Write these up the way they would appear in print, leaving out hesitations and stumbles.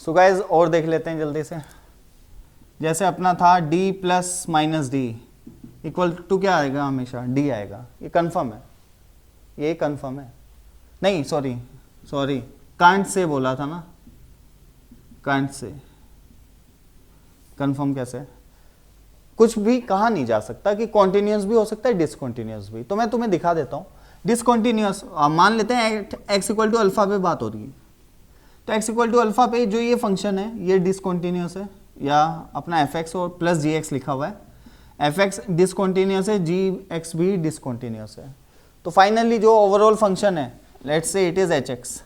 So guys और देख लेते हैं जल्दी से। जैसे अपना था d plus minus d equal to क्या आएगा, हमेशा डी आएगा। ये कंफर्म है, ये कंफर्म है। नहीं सॉरी कांट से बोला था ना, कांट से। कंफर्म कैसे? कुछ भी कहा नहीं जा सकता कि कॉन्टिन्यूस भी हो सकता है डिसकॉन्टिन्यूस भी। तो मैं तुम्हें दिखा देता हूँ डिसकॉन्टिन्यूस। मान लेते हैं एक्स इक्वल टू अल्फा पे बात हो रही है, तो एक्स इक्वल टू अल्फा पे जो ये फंक्शन है ये डिसकॉन्टिन्यूस है, या अपना एफ एक्स और प्लस जी एक्स लिखा हुआ है। एफ एक्स डिसकॉन्टिन्यूस है, जी एक्स भी डिसकॉन्टिन्यूस है। तो फाइनली जो ओवरऑल फंक्शन है, लेट्स से it is H x.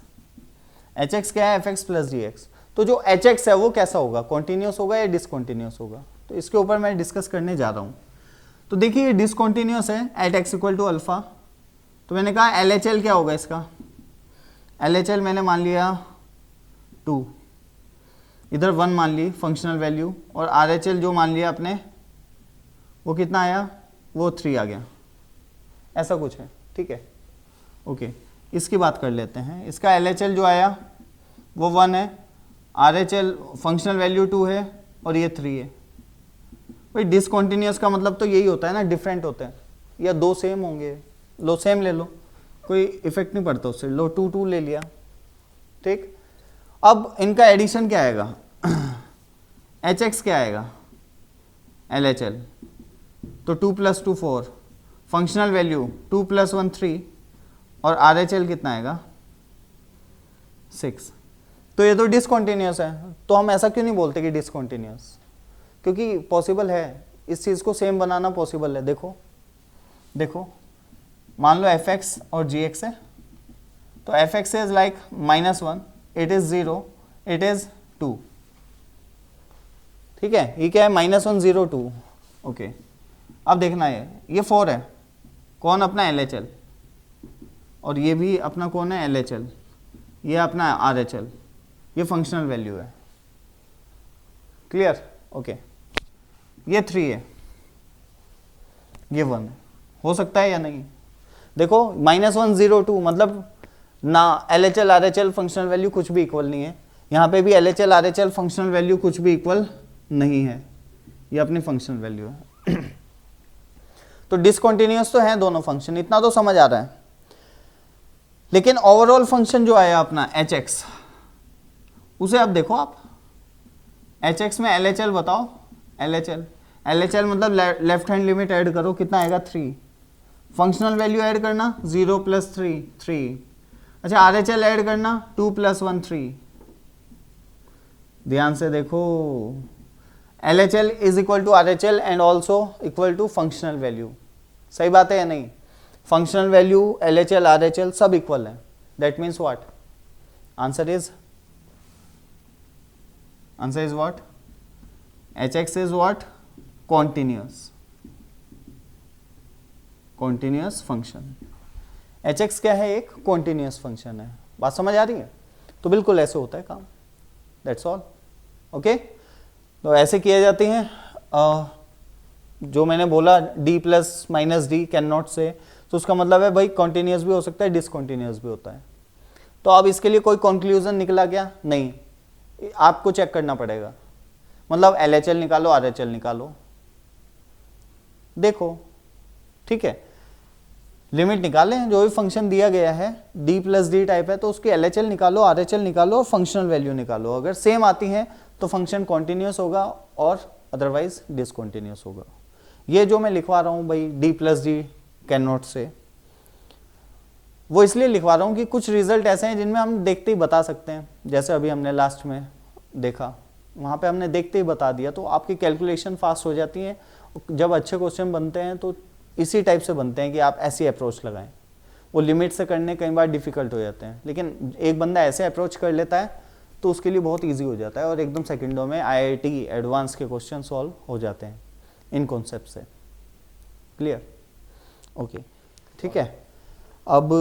H x क्या है? एफ एक्स प्लस जी एक्स। तो जो एच एक्स है वो कैसा होगा, कॉन्टिन्यूस होगा या डिसकॉन्टिन्यूस होगा? तो इसके ऊपर मैं डिस्कस करने जा रहा हूँ। तो देखिए ये डिसकॉन्टिन्यूस है at x equal to alpha. तो मैंने कहा एल एच एल क्या होगा इसका? एल एच एल मैंने मान लिया 2, इधर 1 मान ली फंक्शनल वैल्यू, और आर एच एल जो मान लिया अपने वो कितना आया, वो 3 आ गया। ऐसा कुछ है, ठीक है, ओके। इसकी बात कर लेते हैं। इसका एल एच एल जो आया वो 1 है, are H L functional value 2 है, और ये 3 है। भाई डिसकॉन्टिन्यूस का मतलब तो यही होता है ना, डिफरेंट होते हैं, या दो सेम होंगे। लो सेम ले लो, कोई इफेक्ट नहीं पड़ता उससे। लो 2 2 ले लिया, ठीक। अब इनका एडिशन क्या आएगा? एच एक्स क्या आएगा? L H L. तो 2 + 2 4, फंक्शनल वैल्यू 2 + 1 3, और आर एच एल कितना आएगा? 6। तो ये तो डिसकॉन्टिन्यूस है। तो हम ऐसा क्यों नहीं बोलते कि डिसकॉन्टिन्यूस? क्योंकि पॉसिबल है, इस चीज़ को सेम बनाना पॉसिबल है। देखो मान लो एफ एक्स और जी एक्स है, तो F x is like -1, it is 0, it is 2, ठीक है। ये क्या है? -1 0 2, ओके। अब देखना ये 4 है, कौन? अपना एल एच एल, और ये भी अपना कौन है? L H L. ये अपना आर एच एल, ये फंक्शनल वैल्यू है। क्लियर? ओके। ये 3 है, ये 1 है। हो सकता है या नहीं? देखो -1 0 2 मतलब ना L H L R H L functional value कुछ भी इक्वल नहीं है। यहाँ पे भी L H L R H L functional value कुछ भी इक्वल नहीं है, ये अपनी फंक्शनल वैल्यू है। तो डिसकॉन्टिन्यूस तो है दोनों फंक्शन, इतना तो समझ आ रहा है। लेकिन ओवरऑल फंक्शन जो आया अपना एच एक्स, उसे अब देखो आप, एच एक्स में एल एच एल बताओ। एल एच एल मतलब लेफ्ट हैंड लिमिट ऐड करो, कितना आएगा? 3। फंक्शनल वैल्यू ऐड करना 0 + 3 3। अच्छा आर एच एल ऐड करना 2 + 1 3। ध्यान से देखो, L H L is equal to R H L and also equal to functional value. सही बात है या नहीं? Functional value L H L R H L सब इक्वल है। That means what? Answer is what? H x is what? Continuous function. H x क्या है? एक कॉन्टिन्यूस फंक्शन है। बात समझ आ रही है? तो बिल्कुल ऐसे होता है काम, दैट्स ऑल, ओके। तो ऐसे किए जाते हैं। जो मैंने बोला D plus minus D can not से, तो उसका मतलब है भाई कॉन्टिन्यूस भी हो सकता है, डिसकॉन्टिन्यूस भी होता है। तो अब इसके लिए कोई कंक्लूजन निकला क्या? नहीं, आपको चेक करना पड़ेगा। मतलब एल एच एल निकालो, आर एच एल निकालो, देखो, ठीक है। लिमिट निकालें, जो भी फंक्शन दिया गया है डी प्लस डी टाइप है, तो उसकी एल एच एल निकालो, आर एच एल निकालो, और फंक्शनल वैल्यू निकालो। अगर सेम आती है तो फंक्शन कॉन्टिन्यूस होगा, और अदरवाइज डिसकॉन्टिन्यूस होगा। ये जो मैं लिखवा रहा हूँ भाई D plus D can not से, वो इसलिए लिखवा रहा हूँ कि कुछ रिजल्ट ऐसे हैं जिनमें हम देखते ही बता सकते हैं। जैसे अभी हमने लास्ट में देखा, वहाँ पे हमने देखते ही बता दिया, तो आपकी कैलकुलेशन फास्ट हो जाती है। जब अच्छे क्वेश्चन बनते हैं तो इसी टाइप से बनते हैं कि आप ऐसी अप्रोच लगाएं। वो लिमिट से करने कई बार डिफ़िकल्ट हो जाते हैं, लेकिन एक बंदा ऐसे अप्रोच कर लेता है तो उसके लिए बहुत इजी हो जाता है, और एकदम सेकंडों में आईआईटी एडवांस के क्वेश्चन सॉल्व हो जाते हैं इन कॉन्सेप्ट से। क्लियर? ओके, ठीक है। अब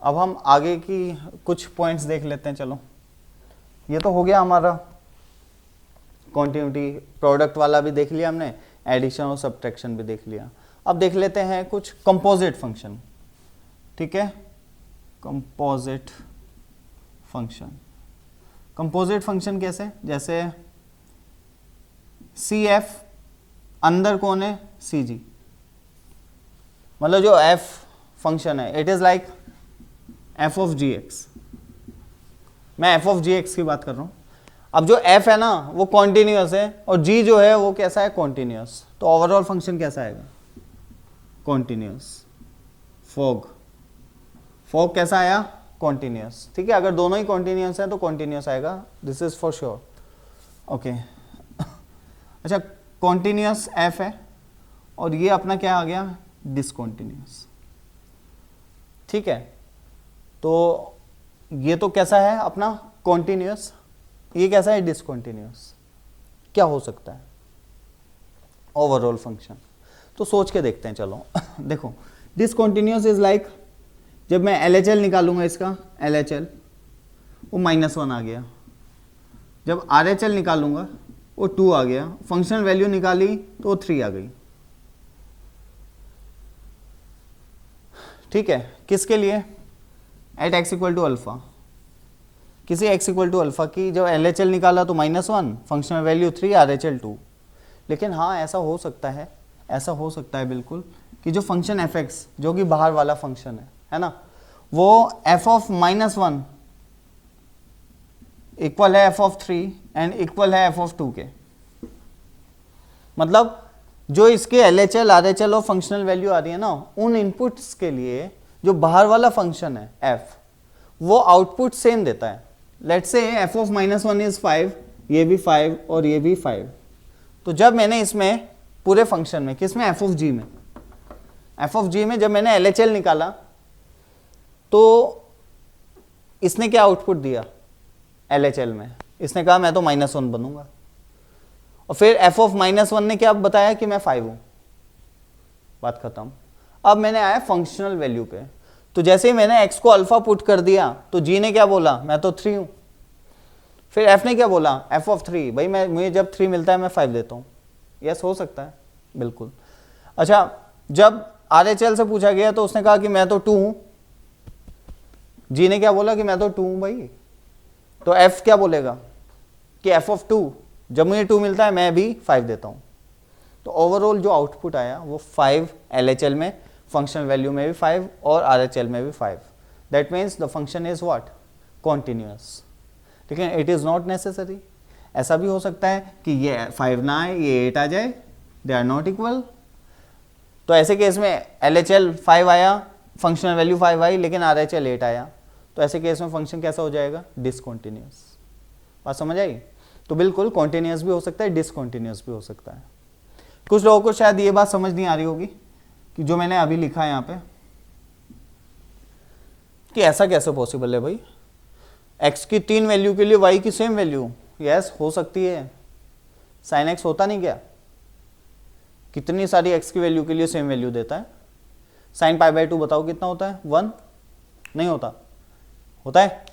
हम आगे की कुछ पॉइंट्स देख लेते हैं। चलो, ये तो हो गया हमारा कॉन्टिन्यूटी, प्रोडक्ट वाला भी देख लिया हमने, एडिशन और सब्ट्रैक्शन भी देख लिया। अब देख लेते हैं कुछ कंपोजिट फंक्शन, ठीक है। Composite function. कंपोजिट फंक्शन कैसे, जैसे सी एफ अंदर कौन है, सी जी, मतलब जो एफ फंक्शन है it is like f of g x. मैं एफ ऑफ जी एक्स की बात कर रहा हूं। अब जो एफ है ना वो कॉन्टिन्यूस है और जी जो है वो कैसा है, कॉन्टिन्यूस, तो ओवरऑल फंक्शन कैसा आएगा, कॉन्टिन्यूस। फॉग, फॉग कैसा आया, कॉन्टिन्यूस। ठीक है, अगर दोनों ही कॉन्टिन्यूस है तो कॉन्टिन्यूस आएगा, this is for sure. Okay अच्छा, कॉन्टिन्यूस एफ है और ये अपना क्या आ गया, डिसकॉन्टिन्यूस। ठीक है, तो ये तो कैसा है अपना कॉन्टिन्यूस, ये कैसा है डिसकॉन्टिन्यूस। क्या हो सकता है ओवरऑल फंक्शन, तो सोच के देखते हैं चलो। देखो डिसकॉन्टिन्यूस इज लाइक, जब मैं LHL निकालूंगा इसका, LHL वो -1 आ गया, जब RHL निकालूंगा वो 2 आ गया, फंक्शनल वैल्यू निकाली तो वो 3 आ गई। ठीक है, किसके लिए, at x equal to alpha, किसी x इक्वल टू अल्फा की जब LHL निकाला तो -1, फंक्शनल वैल्यू 3, RHL 2। लेकिन हाँ ऐसा हो सकता है, ऐसा हो सकता है बिल्कुल कि जो फंक्शन f(x) जो कि बाहर वाला फंक्शन है ना, वो f ऑफ -1 इक्वल है f ऑफ 3 एंड इक्वल है f ऑफ 2 के। मतलब जो इसके LHL RHL और फंक्शनल वैल्यू आ रही है ना, उन इनपुट्स के लिए जो बाहर वाला फंक्शन है f, वो आउटपुट सेम देता है। लेट्स से f ऑफ -1 इज 5, ये भी 5 और ये भी 5। तो जब मैंने इसमें पूरे फंक्शन में, किसमें, f ऑफ g में जब मैंने LHL निकाला तो इसने क्या आउटपुट दिया LHL में, इसने कहा मैं तो -1 बनूंगा। और फिर f ऑफ -1 ने क्या बताया कि मैं 5 हूं, बात खत्म। अब मैंने आया फंक्शनल वैल्यू पे, तो जैसे ही मैंने x को अल्फा पुट कर दिया तो g ने क्या बोला, मैं तो 3 हूं। फिर f ने क्या बोला, f ऑफ 3, भाई मैं, मुझे जब 3 मिलता है मैं 5 देता हूं। यस हो सकता है बिल्कुल। अच्छा, जब RHL से पूछा गया तो उसने कहा कि मैं तो 2 हूं, g ने क्या बोला कि मैं तो 2 हूं भाई। तो f क्या बोलेगा कि f ऑफ 2, जब मुझे 2 मिलता है मैं भी 5 देता हूं। तो ओवरऑल जो आउटपुट आया वो 5 LHL में, फंक्शनल वैल्यू में भी 5 और RHL में भी 5। That means the function is what, continuous. ठीक है, इट इज नॉट नेसेसरी। ऐसा भी हो सकता है कि ये 5 ना आए, ये 8 आ जाए, दे आर नॉट इक्वल। तो ऐसे केस में LHL 5 आया, फंक्शनल वैल्यू 5 आई, लेकिन RHL 8 आया, तो ऐसे केस में फंक्शन कैसा हो जाएगा, डिसकॉन्टिन्यूअस। बात समझ आई। तो बिल्कुल कॉन्टिन्यूअस भी हो सकता है, डिसकॉन्टिन्यूअस भी हो सकता है। कुछ लोगों को शायद ये बात समझ नहीं आ रही होगी कि जो मैंने अभी लिखा है यहाँ पे, कि ऐसा कैसे पॉसिबल है भाई, x की 3 वैल्यू के लिए y की सेम वैल्यू। यस हो सकती है, sin x होता नहीं क्या, कितनी सारी x की वैल्यू के लिए सेम वैल्यू देता है। sin π/2 बताओ कितना होता है, 1 नहीं होता, होता है,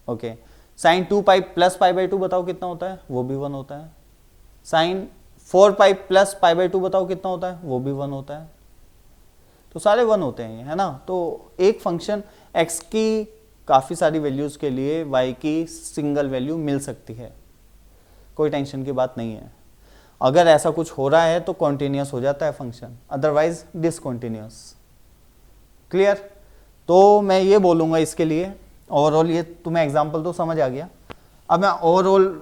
ओके। sin 2π + π/2 बताओ कितना होता है, वो भी 1 होता है। sin 4π + π/2 बताओ कितना होता है, वो भी 1 होता है। तो सारे 1 होते हैं, है ना। तो एक फंक्शन x की काफ़ी सारी वैल्यूज़ के लिए y की सिंगल वैल्यू मिल सकती है, कोई टेंशन की बात नहीं है। अगर ऐसा कुछ हो रहा है तो कॉन्टिन्यूअस हो जाता है फंक्शन, अदरवाइज डिसकॉन्टिन्यूअस। क्लियर। तो मैं ये बोलूँगा इसके लिए, ओवरऑल ये तुम्हें एग्जाम्पल तो समझ आ गया। अब मैं ओवरऑल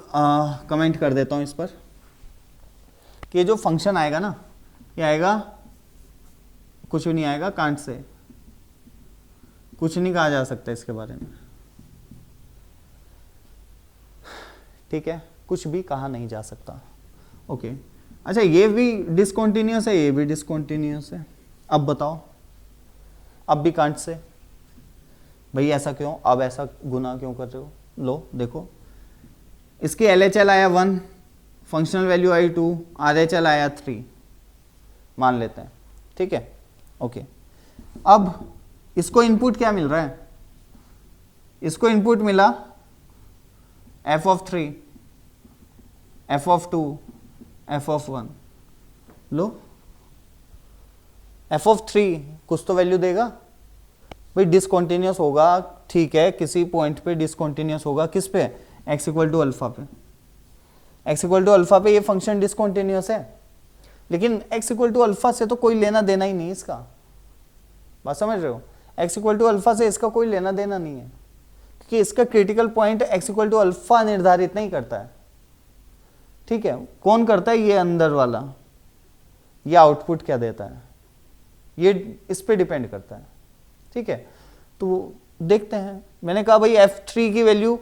कमेंट कर देता हूँ इस पर कि जो फंक्शन आएगा ना, ये आएगा, कुछ भी नहीं आएगा, कांट से कुछ नहीं कहा जा सकता इसके बारे में। ठीक है, कुछ भी कहा नहीं जा सकता। ओके अच्छा, ये भी डिसकॉन्टिन्यूअस है, ये भी डिसकॉन्टिन्यूअस है। अब बताओ, अब भी कांट से, भाई ऐसा क्यों, अब ऐसा गुना क्यों कर रहे हो। लो देखो, इसकी LHL आया 1, फंक्शनल वैल्यू आई 2, RHL आया 3 मान लेते हैं। ठीक है, ओके। अब इसको इनपुट क्या मिल रहा है, इसको इनपुट मिला f of 3, f of 2, f of 1। Low f of 3 कुछ तो वैल्यू देगा भाई, डिसकॉन्टिन्यूअस होगा ठीक है किसी पॉइंट पे डिसकंटिन्यूअस होगा, किस पे, x इक्वल टू अल्फा पे। x इक्वल टू अल्फा पे ये फंक्शन डिसकंटिन्यूअस है, लेकिन x इक्वल टू अल्फा से तो कोई लेना देना ही नहीं इसका, बात समझ रहे हो। x इक्वल टू अल्फा से इसका कोई लेना देना नहीं है, क्योंकि इसका critical point x equal to alpha निर्धारित नहीं करता है, ठीक है। कौन करता है, ये अंदर वाला, ये आउटपुट क्या देता है, ये इस पे डिपेंड करता है, ठीक है। तो देखते हैं, मैंने कहा भाई f3 की वैल्यू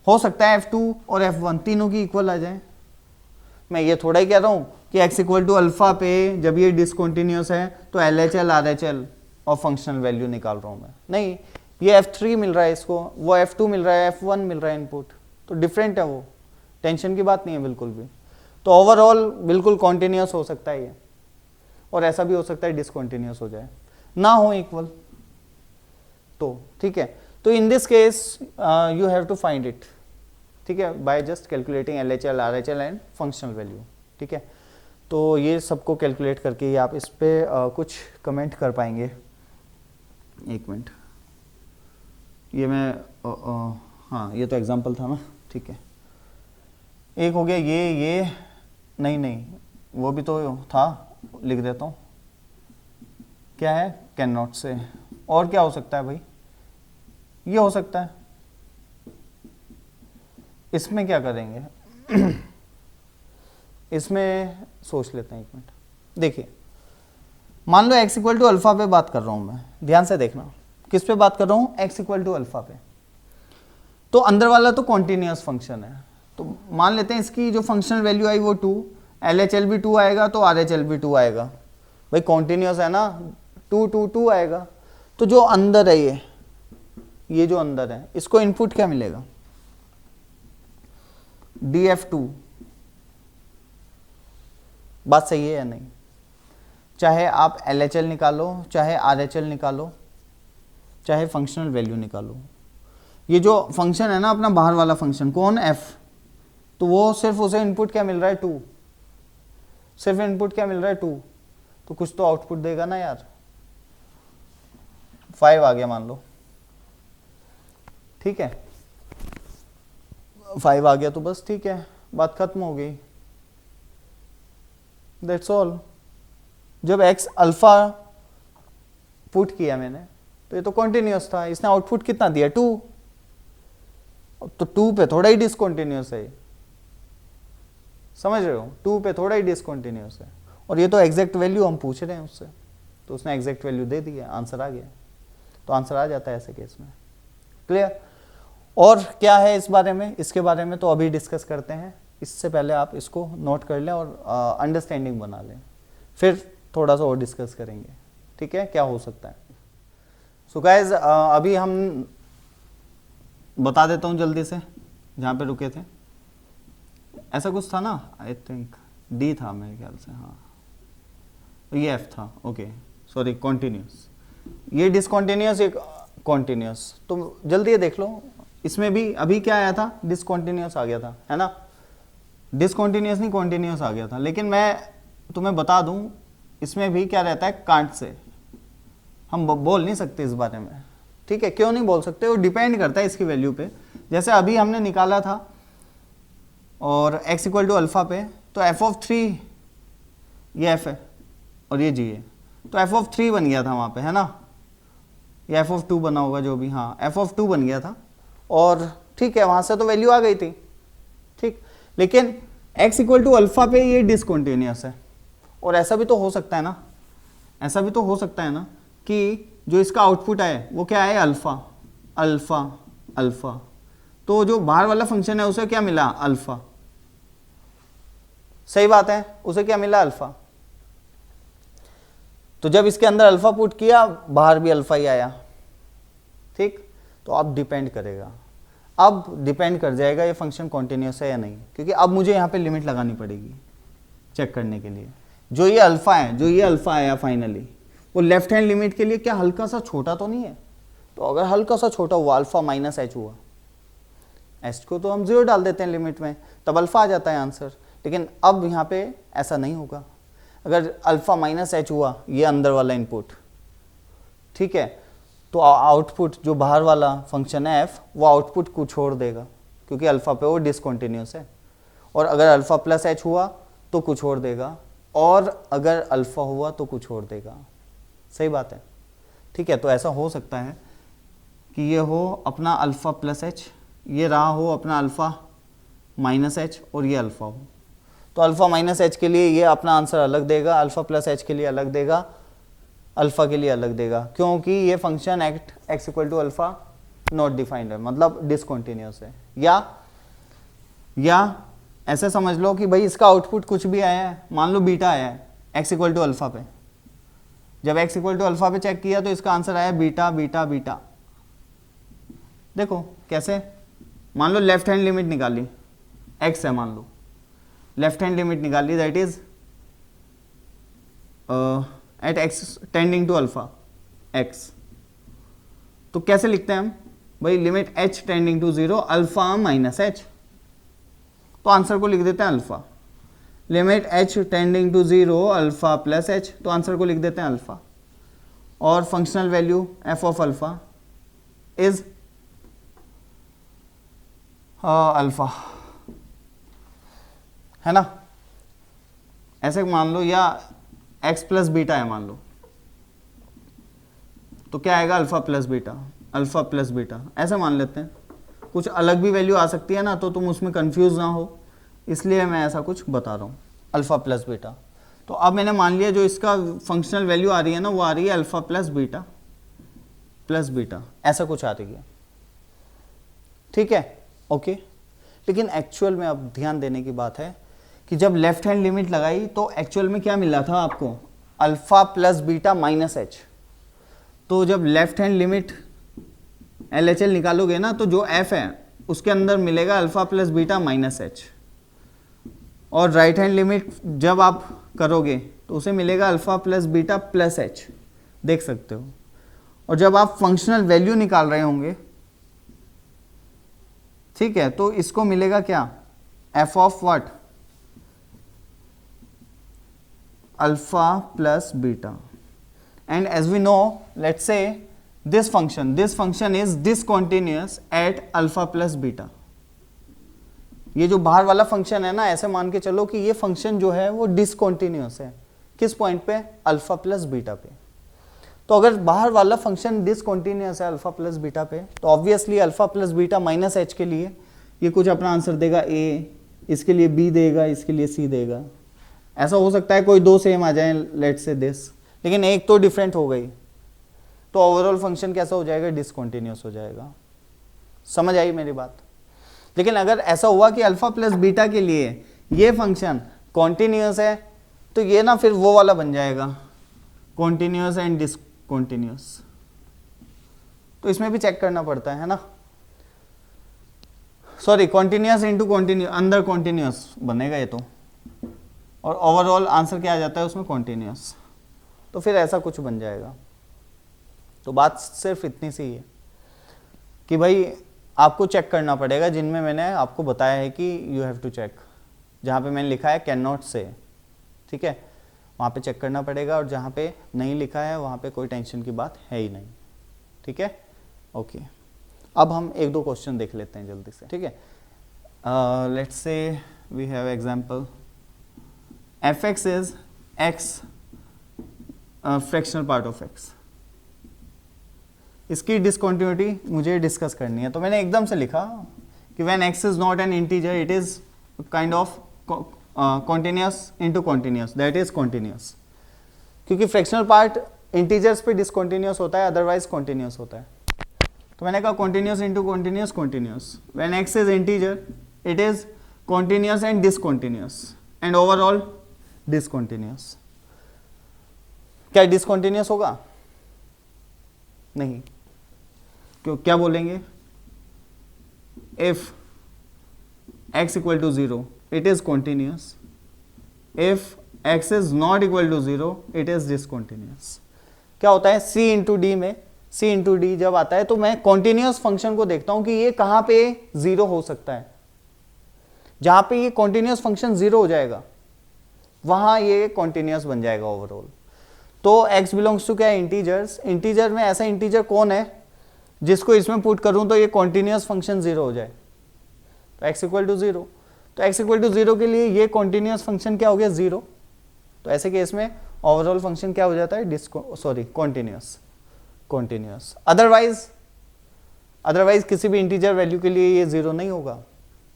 हो सकता है f2 और f1 तीनों की इक्वल आ जाए। मैं ये थोड़ा ही कह रहा हूँ कि x इक्वल टू अल्फा पे जब ये डिसकंटिन्यूअस है तो LHL RHL और फंक्शनल वैल्यू निकाल रहा हूँ मैं, नहीं, ये f3 मिल रहा है इसको, वो f2 मिल रहा है, f1 मिल रहा है इनपुट, तो डिफरेंट है वो, टेंशन की बात नहीं है बिल्कुल भी। तो ओवरऑल बिल्कुल कॉन्टिन्यूअस हो सकता है ये, और ऐसा भी हो सकता है डिसकंटिन्यूअस हो जाए, ना हो इक्वल, तो ठीक है। तो in this case you have to find it, ठीक है, by just calculating LHL RHL and functional value, ठीक है। तो ये सबको कैलकुलेट करके ही आप इस पे कुछ कमेंट कर पाएंगे। एक मिनट, ये मैं हाँ ये तो एग्जांपल था ना, ठीक है। एक हो गया ये नहीं वो भी तो था, लिख देता हूँ, क्या है, कैन नॉट से, और क्या हो सकता है भाई, ये हो सकता है, इसमें क्या करेंगे इसमें सोच लेते हैं एक मिनट। देखिए मान लो x इक्वल टू अल्फा पे बात कर रहा हूं मैं, ध्यान से देखना किस पे बात कर रहा हूं, x इक्वल टू अल्फा पे। तो अंदर वाला तो कॉन्टिन्यूअस फंक्शन है, तो मान लेते हैं इसकी जो फंक्शनल वैल्यू आई वो 2, LHL भी 2 आएगा तो RHL भी 2 आएगा, भाई कॉन्टिन्यूअस है ना, 2 2 2 आएगा। तो जो अंदर है ये जो अंदर है, इसको इनपुट क्या मिलेगा, df2, बात सही है या नहीं। चाहे आप LHL निकालो, चाहे RHL निकालो, चाहे फंक्शनल वैल्यू निकालो, ये जो फंक्शन है ना अपना बाहर वाला फंक्शन, कौन, f, तो वो सिर्फ उसे इनपुट क्या मिल रहा है, 2, सिर्फ इनपुट क्या मिल रहा है 2, तो कुछ तो आउटपुट देगा ना यार, 5 आ गया मान लो, ठीक है, 5 आ गया तो बस ठीक है, बात खत्म हो गई, दैट्स ऑल। जब x अल्फा पुट किया मैंने तो ये तो कॉन्टिन्यूअस था, इसने आउटपुट कितना दिया, 2, तो 2 पे थोड़ा ही डिसकंटिन्यूअस है, समझ रहे हो, 2 पे थोड़ा ही डिसकंटिन्यूअस है, और ये तो एग्जैक्ट वैल्यू हम पूछ रहे हैं उससे, तो उसने एग्जैक्ट वैल्यू दे दी है, आंसर आ गया, तो आंसर आ जाता है ऐसे केस में, क्लियर। और क्या है इस बारे में, इसके बारे में तो अभी डिस्कस करते हैं, इससे पहले आप इसको नोट कर लें और अंडरस्टैंडिंग बना लें, फिर थोड़ा सा और डिस्कस करेंगे, ठीक है, क्या हो सकता है। सो गाइज अभी हम बता देता हूँ जल्दी से जहाँ पे रुके थे, ऐसा कुछ था ना, आई थिंक डी था मेरे ख्याल से, हाँ ये एफ था, ओके सॉरी, कॉन्टिन्यूस, ये डिसकॉन्टिन्यूस, ये कॉन्टिन्यूस, तो जल्दी ये देख लो, इसमें भी अभी क्या आया था, डिसकॉन्टिन्यूस आ गया था, है ना, डिसकॉन्टिन्यूस नहीं कॉन्टिन्यूस आ गया था, लेकिन मैं तुम्हें बता दूं इसमें भी क्या रहता है, कांट से हम बोल नहीं सकते इस बारे में, ठीक है, क्यों नहीं बोल सकते, वो डिपेंड करता है इसकी वैल्यू पे। जैसे अभी हमने निकाला था और x इक्वल टू अल्फा पे, तो f(3) ये f है और ये g है, तो f(3) बन गया था वहाँ पे, है ना, ये f(2) बना होगा जो भी, हाँ f(2) बन गया था, और ठीक है वहाँ से तो वैल्यू आ गई थी, ठीक, लेकिन x इक्वल टू अल्फा पे ये डिसकंटिन्यूअस है, और ऐसा भी तो हो सकता है ना, ऐसा भी तो हो सकता है ना कि जो इसका आउटपुट है वो क्या है, अल्फा अल्फा अल्फा, तो जो बाहर वाला फंक्शन है उसे क्या मिला, अल्फा, सही बात है, उसे क्या मिला, अल्फा। तो जब इसके अंदर अल्फा पुट किया, बाहर भी अल्फा ही आया, ठीक, तो अब डिपेंड करेगा, अब डिपेंड कर जाएगा ये फंक्शन कॉन्टिन्यूअस है या नहीं, क्योंकि अब मुझे यहाँ पे लिमिट लगानी पड़ेगी चेक करने के लिए। जो ये अल्फा है, जो ये अल्फा आया फाइनली, वो लेफ्ट हैंड लिमिट के लिए क्या हल्का सा छोटा तो नहीं है, तो अगर हल्का सा छोटा हुआ, अल्फा माइनस एच हुआ, एच को तो हम 0 डाल देते हैं लिमिट में, तब अल्फा आ जाता है आंसर, लेकिन अब यहाँ पे ऐसा नहीं होगा, अगर अल्फा माइनस एच हुआ, ये अंदर वाला इनपुट, ठीक है, तो आउटपुट जो बाहर वाला फंक्शन है एफ, वो आउटपुट को छोड़ देगा क्योंकि अल्फा पे वो डिसकंटिन्यूस है। और अगर अल्फा प्लस एच हुआ तो कुछ छोड़ देगा, और अगर अल्फा हुआ तो कुछ छोड़ देगा। सही बात है, ठीक है। तो ऐसा हो सकता है कि ये हो अपना अल्फा प्लस एच, ये रहा हो अपना अल्फा माइनस एच, और ये अल्फा हो। तो अल्फा माइनस एच के लिए ये अपना आंसर अलग देगा, अल्फा प्लस एच के लिए अलग देगा, अल्फा के लिए अलग देगा, क्योंकि ये function x equal to alpha not defined है, मतलब डिसकंटिन्यूअस है। या ऐसे समझ लो कि भाई इसका आउटपुट कुछ भी आया है, मान लो बीटा आया है एक्स इक्वल टू अल्फा पे। जब एक्स इक्वल टू अल्फा पे चेक किया तो इसका आंसर आया बीटा बीटा बीटा। देखो कैसे, मान लो लेफ्ट हैंड लिमिट निकाली, एक्स है मान लो, लेफ्ट हैंड लिमिट निकाली, that is at x tending to alpha x. तो कैसे लिखते हैं हम भाई, limit h tending to 0 alpha minus h, तो आंसर को लिख देते हैं alpha. Limit h tending to 0 alpha plus h, तो आंसर को लिख देते हैं अल्फा। और functional value f of alpha is alpha, है ना। ऐसे मान लो, या एक्स प्लस बीटा है मान लो, तो क्या आएगा alpha plus beta, alpha plus beta, ऐसे मान लेते हैं। कुछ अलग भी वैल्यू आ सकती है ना, तो तुम उसमें कंफ्यूज ना हो, इसलिए मैं ऐसा कुछ बता रहा हूँ, अल्फा प्लस बीटा। तो अब मैंने मान लिया जो इसका फंक्शनल वैल्यू आ रही है ना, वो आ रही है अल्फा प्लस बीटा, ऐसा कुछ आ रही है, ठीक है, ओके। लेकिन एक्चुअल में अब ध्यान देने की बात है कि जब लेफ्ट हैंड लिमिट लगाई तो एक्चुअल में क्या मिला था आपको, alpha plus beta minus h. तो जब लेफ्ट हैंड लिमिट LHL निकालोगे ना, तो जो f है उसके अंदर मिलेगा alpha plus beta minus H, और राइट हैंड लिमिट जब आप करोगे तो उसे मिलेगा alpha plus beta plus H, देख सकते हो। और जब आप फंक्शनल वैल्यू निकाल रहे होंगे, ठीक है, तो इसको मिलेगा क्या, f of what, alpha plus beta. And as we know, let's say this function is discontinuous at alpha plus beta। ये जो बाहर वाला फंक्शन है ना, ऐसे मान के चलो कि ये फंक्शन जो है वो डिसकंटिन्यूअस है, किस पॉइंट पे, अल्फा प्लस बीटा पे। तो अगर बाहर वाला फंक्शन डिसकंटिन्यूअस है अल्फा प्लस बीटा पे, तो obviously alpha plus beta minus H के लिए ये कुछ अपना आंसर देगा a, इसके लिए b देगा, इसके लिए c देगा। ऐसा हो सकता है कोई दो सेम आ जाए, लेट्स से दिस, लेकिन एक तो डिफरेंट हो गई, तो ओवरऑल फंक्शन कैसा हो जाएगा, डिसकंटिन्यूअस हो जाएगा। समझ आई मेरी बात। लेकिन अगर ऐसा हुआ कि अल्फा प्लस बीटा के लिए ये फंक्शन कॉन्टिन्यूअस है, तो ये ना फिर वो वाला बन जाएगा, कॉन्टिन्यूअस एंड डिसकंटिन्यूअस। तो इसमें भी चेक करना पड़ता है ना, सॉरी, कॉन्टिन्यूअस इंटू कॉन्टिन्यूअस, अंदर कॉन्टिन्यूअस बनेगा ये तो, और ओवरऑल आंसर क्या आ जाता है उसमें, कॉन्टिन्यूअस। तो फिर ऐसा कुछ बन जाएगा। तो बात सिर्फ इतनी सी है कि भाई आपको चेक करना पड़ेगा, जिनमें मैंने आपको बताया है कि यू हैव टू चेक, जहाँ पे मैंने लिखा है कैन नॉट से, ठीक है, वहाँ पे चेक करना पड़ेगा, और जहाँ पे नहीं लिखा है वहाँ पे कोई टेंशन की बात है ही नहीं, ठीक है, ओके। अब हम एक दो क्वेश्चन देख लेते हैं जल्दी से, ठीक है। Let's say we have example, fx इज x fractional part of x। इसकी डिसकंटिन्यूटी मुझे डिस्कस करनी है, तो मैंने एकदम से लिखा कि when x is not an integer it is kind of continuous into continuous, that is continuous. क्योंकि फ्रैक्शनल पार्ट इंटीजर्स पे डिसकंटिन्यूअस होता है, अदरवाइज कॉन्टिन्यूअस होता है। तो मैंने कहा continuous into continuous, continuous. When x is integer it is continuous and discontinuous, and overall discontinuous. क्या डिसकंटिन्यूअस होगा? नहीं। क्यों, क्या बोलेंगे? If x equal to 0 it is continuous, if x is not equal to 0 it is discontinuous. क्या होता है c into d में, c इंटू डी जब आता है तो मैं कॉन्टिन्यूअस फंक्शन को देखता हूं कि ये कहां पे 0 हो सकता है। जहां पे ये कॉन्टिन्यूअस फंक्शन 0 हो जाएगा वहां ये कॉन्टिन्यूअस बन जाएगा ओवरऑल। तो x बिलोंग्स टू क्या है, इंटीजर्स। इंटीजर में ऐसा इंटीजर कौन है जिसको इसमें पुट करूं तो ये कॉन्टिन्यूस फंक्शन जीरो हो जाए, तो x इक्वल टू जीरो। तो x इक्वल टू जीरो के लिए ये कॉन्टिन्यूस फंक्शन क्या हो गया, जीरो। तो ऐसे केस में ओवरऑल फंक्शन क्या हो जाता है, कॉन्टिन्यूस। अदरवाइज किसी भी इंटीजर वैल्यू के लिए ये जीरो नहीं होगा,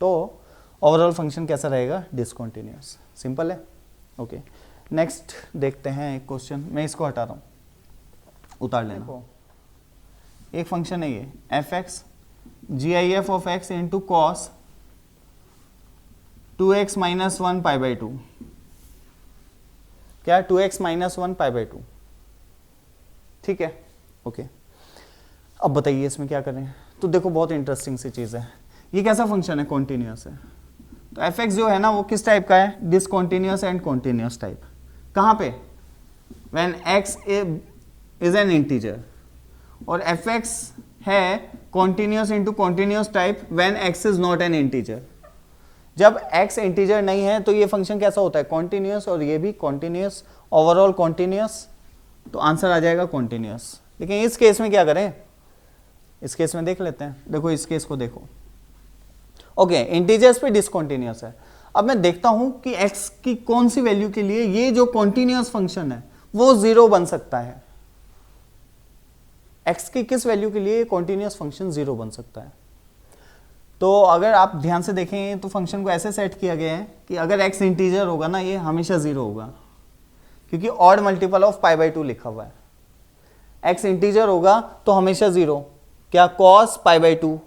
तो ओवरऑल फंक्शन कैसा रहेगा, डिसकंटिन्यूअस। सिंपल है। ओके, नेक्स्ट देखते हैं एक क्वेश्चन, मैं इसको हटा रहा हूँ, उतार लेना। एक फंक्शन है ये F x GIF of x into cos 2x minus 1 pi by 2, क्या 2x माइनस 1 पाई बाई 2, ठीक है। ओके, अब बताइए इसमें क्या करें। तो देखो बहुत इंटरेस्टिंग सी चीज़ है, ये कैसा फंक्शन है, कॉन्टिन्यूस है। तो एफ एक्स जो है ना वो किस टाइप का है, डिसकॉन्टिन्यूस एंड कॉन्टिन्यूस टाइप। कहाँ पे, when x is an integer, और एफ एक्स है continuous into continuous type when x is not an integer. जब x इंटीजर नहीं है तो ये फंक्शन कैसा होता है, कॉन्टिन्यूस, और ये भी कॉन्टिन्यूस, ओवरऑल कॉन्टिन्यूस, तो आंसर आ जाएगा कॉन्टिन्यूस। लेकिन इस केस में क्या करें, इस केस में देख लेते हैं। देखो इस केस को देखो, ओके, इंटीजर्स पे डिसकंटिन्यूअस है। अब मैं देखता हूं कि x की कौन सी वैल्यू के लिए ये जो कॉन्टिन्यूअस फंक्शन है वो जीरो बन सकता है, x की किस वैल्यू के लिए कॉन्टिन्यूअस फंक्शन जीरो बन सकता है। तो अगर आप ध्यान से देखें तो फंक्शन को ऐसे सेट किया गया है कि अगर x इंटीजर होगा ना ये हमेशा जीरो होगा, क्योंकि odd multiple of pi by 2 लिखा हुआ है। x इंटीजर होगा तो हमेशा जीरो, क्या, cos pi by 2,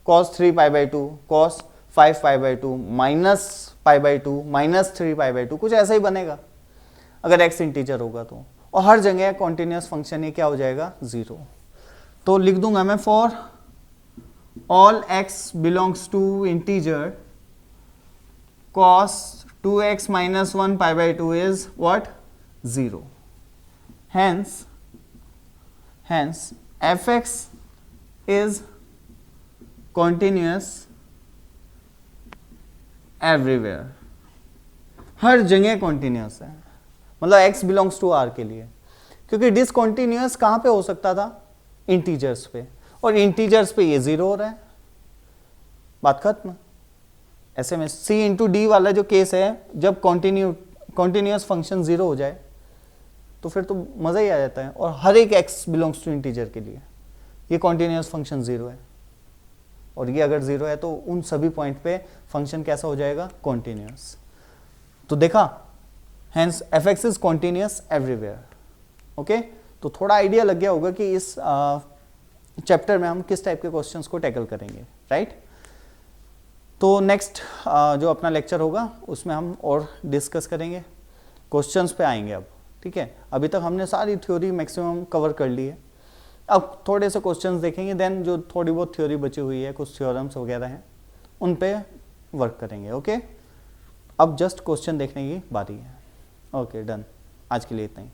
cos 3 pi by 2, cos 5 pi by 2, minus pi by 2, minus 3 pi by 2, कुछ ऐसा ही बनेगा अगर x इंटीजर होगा तो। और हर जगह कॉन्टिन्यूस फंक्शन ये क्या हो जाएगा, जीरो। तो लिख दूंगा मैं, for all x belongs to integer cos 2x minus 1 pi by 2 is what, 0. Hence fx is continuous everywhere, हर जगह कॉन्टिन्यूस है, मतलब x बिलोंग्स टू r के लिए। क्योंकि डिसकॉन्टिन्यूअस कहां पे हो सकता था, इंटीजर्स पे, और इंटीजर्स पे ये जीरो हो रहा है, बात खत्म। ऐसे में c इंटू डी वाला जो केस है, जब कॉन्टिन्यूअस फंक्शन जीरो हो जाए तो फिर तो मजा ही आ जाता है। और हर एक x बिलोंग्स टू इंटीजर के लिए ये कॉन्टिन्यूअस फंक्शन जीरो है, और ये अगर जीरो है तो उन सभी पॉइंट पे फंक्शन कैसा हो जाएगा, कॉन्टिन्यूअस। तो देखा, hence F x is continuous everywhere. Okay, तो थोड़ा आइडिया लग गया होगा कि इस चैप्टर में हम किस टाइप के क्वेश्चंस को टैकल करेंगे, राइट। तो नेक्स्ट जो अपना लेक्चर होगा उसमें हम और डिस्कस करेंगे, क्वेश्चंस पे आएंगे अब, ठीक है। अभी तक हमने सारी थ्योरी मैक्सिमम कवर कर ली है, अब थोड़े से क्वेश्चंस देखेंगे, देन जो थोड़ी बहुत थ्योरी बची हुई है, कुछ थ्योरम्स वगैरह हैं, उन पे वर्क करेंगे। ओके, अब जस्ट क्वेश्चन देखने की बारी है। ओके, डन, आज के लिए इतना ही।